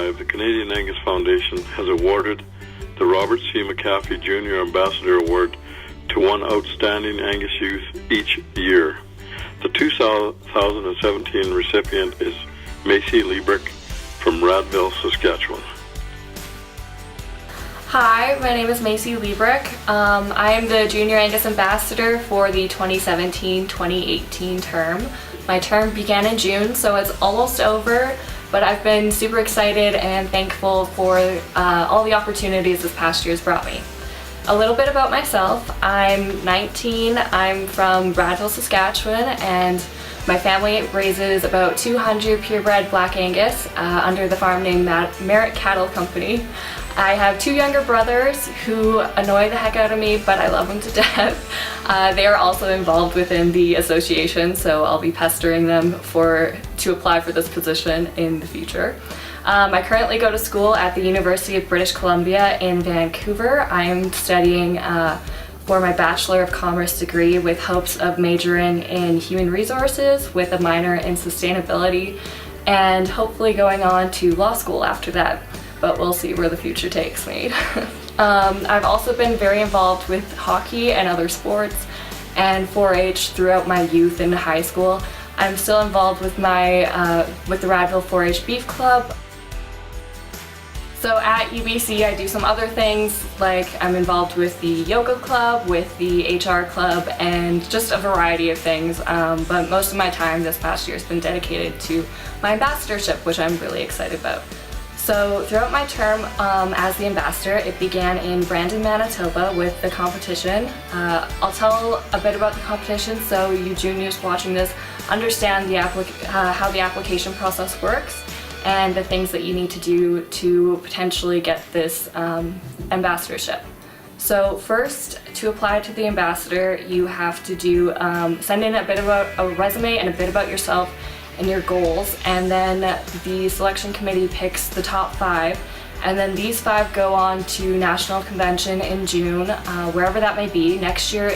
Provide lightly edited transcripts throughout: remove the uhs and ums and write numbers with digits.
2025, the Canadian Angus Foundation has awarded the Robert C. McHaffie Jr. Ambassador Award to one outstanding Angus youth each year. The 2017 recipient is Macy Liebreich from Radville, Saskatchewan. Hi, my name is Macy Liebreich. I am the Junior Angus Ambassador for the 2017-2018 term. My term began in June, so it's almost over, but I've been super excited and thankful for all the opportunities this past year's brought me. A little bit about myself. I'm 19, I'm from Radville, Saskatchewan, and my family raises about 200 purebred Black Angus under the farm name Merritt Cattle Company. I have two younger brothers who annoy the heck out of me, but I love them to death. They are also involved within the association, so I'll be pestering them to apply for this position in the future. I currently go to school at the University of British Columbia in Vancouver. I am studying for my Bachelor of Commerce degree with hopes of majoring in human resources with a minor in sustainability and hopefully going on to law school after that. But we'll see where the future takes me. I've also been very involved with hockey and other sports and 4-H throughout my youth and high school. I'm still involved with with the Radville 4-H Beef Club. So at UBC I do some other things, like I'm involved with the yoga club, with the HR club, and just a variety of things. But most of my time this past year has been dedicated to my ambassadorship, which I'm really excited about. So throughout my term as the ambassador, it began in Brandon, Manitoba with the competition. I'll tell a bit about the competition so you juniors watching this understand how the application process works and the things that you need to do to potentially get this ambassadorship. So first, to apply to the ambassador, you have to send in a bit about a resume and a bit about yourself and your goals, and then the selection committee picks the top 5, and then these 5 go on to national convention in June, wherever that may be. This year,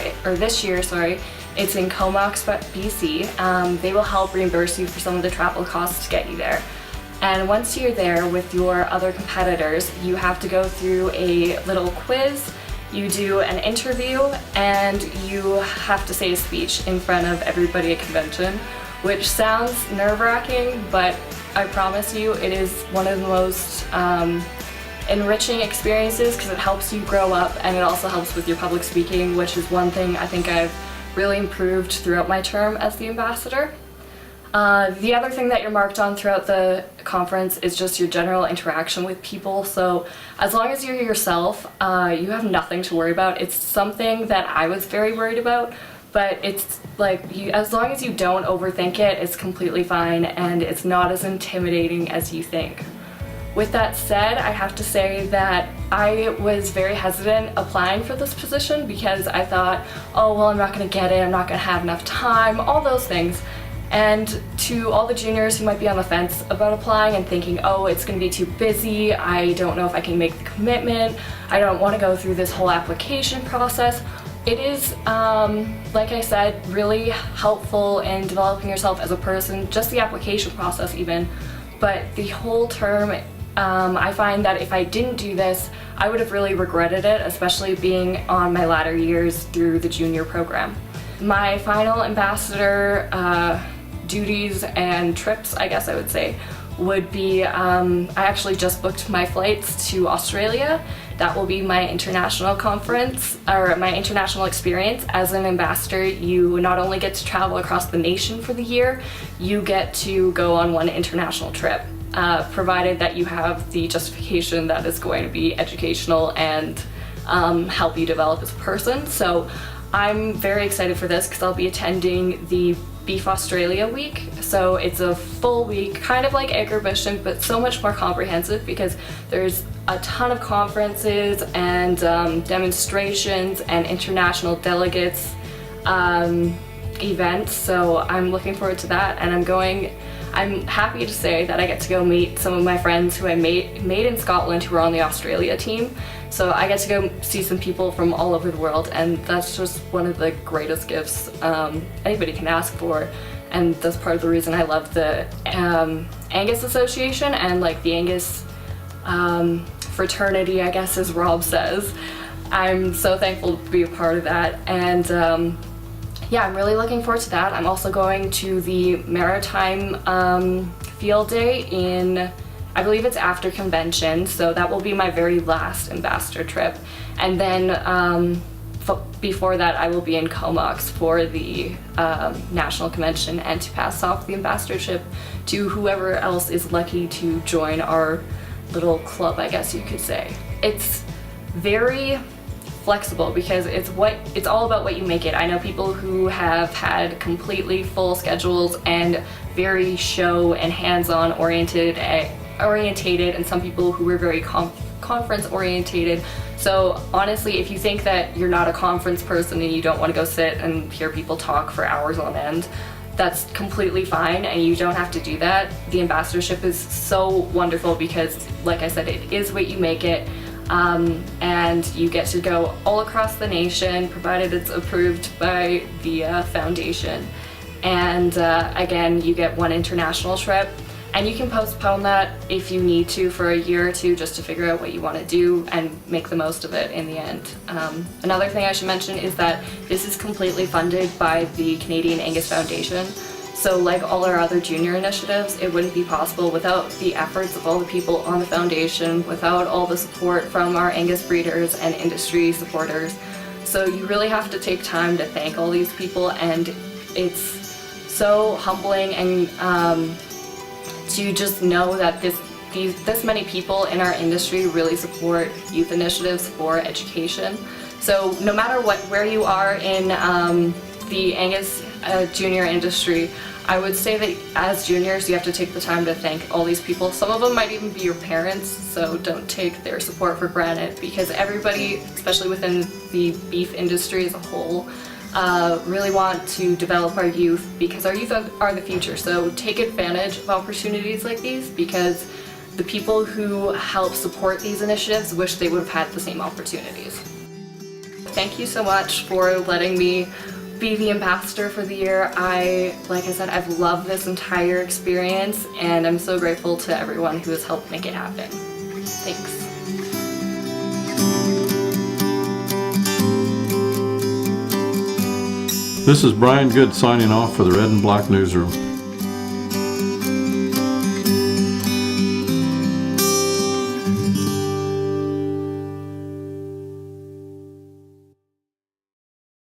it's in Comox, BC. They will help reimburse you for some of the travel costs to get you there. And once you're there with your other competitors, you have to go through a little quiz, you do an interview, and you have to say a speech in front of everybody at convention, which sounds nerve-wracking, but I promise you it is one of the most enriching experiences because it helps you grow up, and it also helps with your public speaking, which is one thing I think I've really improved throughout my term as the ambassador. The other thing that you're marked on throughout the conference is just your general interaction with people. So as long as you're yourself, you have nothing to worry about. It's something that I was very worried about, but it's like, as long as you don't overthink it, it's completely fine and it's not as intimidating as you think. With that said, I have to say that I was very hesitant applying for this position because I thought, oh well, I'm not going to get it, I'm not going to have enough time, all those things. And to all the juniors who might be on the fence about applying and thinking, oh, it's going to be too busy, I don't know if I can make the commitment, I don't want to go through this whole application process. It is, like I said, really helpful in developing yourself as a person, just the application process even, but the whole term, I find that if I didn't do this, I would have really regretted it, especially being on my latter years through the junior program. My final ambassador duties and trips, I guess I would say, would be, I actually just booked my flights to Australia. That will be my international conference, or my international experience. As an ambassador, you not only get to travel across the nation for the year, you get to go on one international trip, provided that you have the justification that is going to be educational and help you develop as a person. So I'm very excited for this because I'll be attending the Beef Australia week. So it's a full week, kind of like Agribition, but so much more comprehensive because there's a ton of conferences and demonstrations and international delegates events. So I'm looking forward to that, and I'm happy to say that I get to go meet some of my friends who I made in Scotland who are on the Australia team. So I get to go see some people from all over the world, and that's just one of the greatest gifts anybody can ask for. And that's part of the reason I love the Angus Association and like the Angus fraternity, I guess, as Rob says. I'm so thankful to be a part of that, and yeah, I'm really looking forward to that. I'm also going to the Maritime Field Day in, I believe it's after convention, so that will be my very last ambassador trip. And then before that, I will be in Comox for the national convention and to pass off the ambassadorship to whoever else is lucky to join our little club, I guess you could say. It's very flexible because it's all about what you make it. I know people who have had completely full schedules and very show and hands-on orientated, and some people who were very conference orientated. So honestly, if you think that you're not a conference person and you don't want to go sit and hear people talk for hours on end, that's completely fine, and you don't have to do that. The ambassadorship is so wonderful because, like I said, it is what you make it. And you get to go all across the nation, provided it's approved by the foundation. And again, you get one international trip, and you can postpone that if you need to for a year or two just to figure out what you want to do and make the most of it in the end. Another thing I should mention is that this is completely funded by the Canadian Angus Foundation. So like all our other junior initiatives, it wouldn't be possible without the efforts of all the people on the foundation, without all the support from our Angus breeders and industry supporters. So you really have to take time to thank all these people, and it's so humbling and to just know that this many people in our industry really support youth initiatives for education. So no matter where you are in the Angus junior industry, I would say that as juniors you have to take the time to thank all these people. Some of them might even be your parents, so don't take their support for granted, because everybody, especially within the beef industry as a whole, really want to develop our youth, because our youth are the future. So take advantage of opportunities like these, because the people who help support these initiatives wish they would have had the same opportunities. Thank you so much for letting me be the ambassador for the year. Like I said, I've loved this entire experience, and I'm so grateful to everyone who has helped make it happen. Thanks. This is Brian Good signing off for the Red and Black Newsroom.